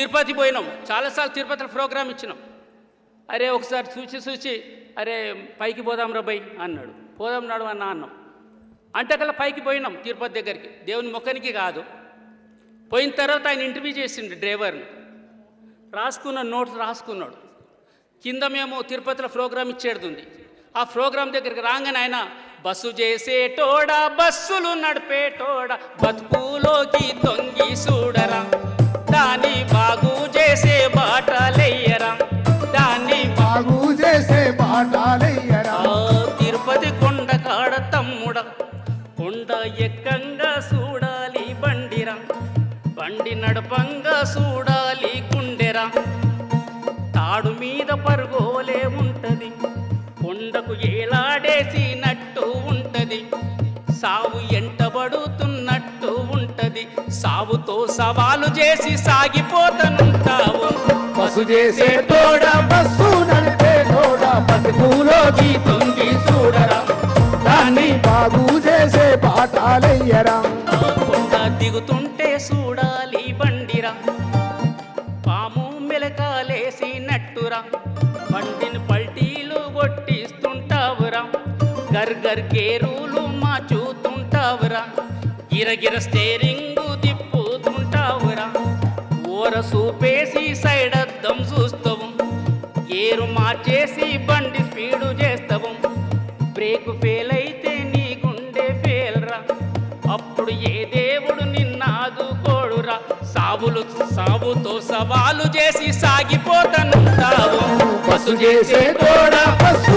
తిరుపతి పోయినాం, చాలాసార్లు తిరుపతిలో ప్రోగ్రామ్ ఇచ్చినాం. అరే ఒకసారి చూసి అరే పైకి పోదాం రా బై అన్నాడు. పోదాం నాడు అన్న అన్నాం. అంటే కల్లా పైకి పోయినాం తిరుపతి దగ్గరికి, దేవుని మొక్కనికి కాదు. పోయిన తర్వాత ఆయన ఇంటర్వ్యూ చేసిండు డ్రైవర్ని. నోట్స్ రాసుకున్నాడు. కింద మేము తిరుపతిలో ప్రోగ్రామ్ ఇచ్చేడుతుంది. ఆ ప్రోగ్రాం దగ్గరికి రాగానే ఆయన బస్సు చేసేటోడా, బస్సులు నడిపేటోడా, బతుకులోకి తొంగి చూడరా, దాన్ని బాగు చేసే బాటలెయ్యరా, దాన్ని బాగు చేసే బాటలెయ్యరా. తిరుపతి కొండ కాడ తమ్ముడ, కొండ ఎక్కంగా చూడాలి బండిరా, బండి నడపంగా చూడాలి గుండెరా, తాడు మీద పరుగోలే ఉంటది, కొండకు ఏలాడేసినట్టు ఉంటది, సావు ఎంటబడుతున్నట్టు ఉంటది, సావుతో సవాలు చేసి సాగిపోతనుంటావు. బస్సు చేసే తోడ, బస్సు నడిపే తోడ, బతుకులోకి తొంగి చూడరా, దాన్ని బాగు చేసే బాటలెయ్యరా. కొండ దిగుతుంటే చూడాలి బండిరా, పాము మెలకాలేసినట్టురా, బండిని పల్టీలు కొట్టిస్తుంటావురా, గర్గర్ గేరులు మార్చుతుంటావురా, గిరగిర స్టేరింగు తిప్పుతుంటావురా, ఓర సూపేసి సైడ్ అద్దం చూస్తావు, గేరు మార్చేసి బండి స్పీడు చేస్తావు, బ్రేకు ఫెయిల్ అయితే నీ గుండె ఫెయిల్రా, అప్పుడు ఏ దేవుడు నిన్నాదుకోడురా, సావుతో సవాలు చేసి సాగిపోతానుంటావు. బస్సు చేసే తోడ, బస్సు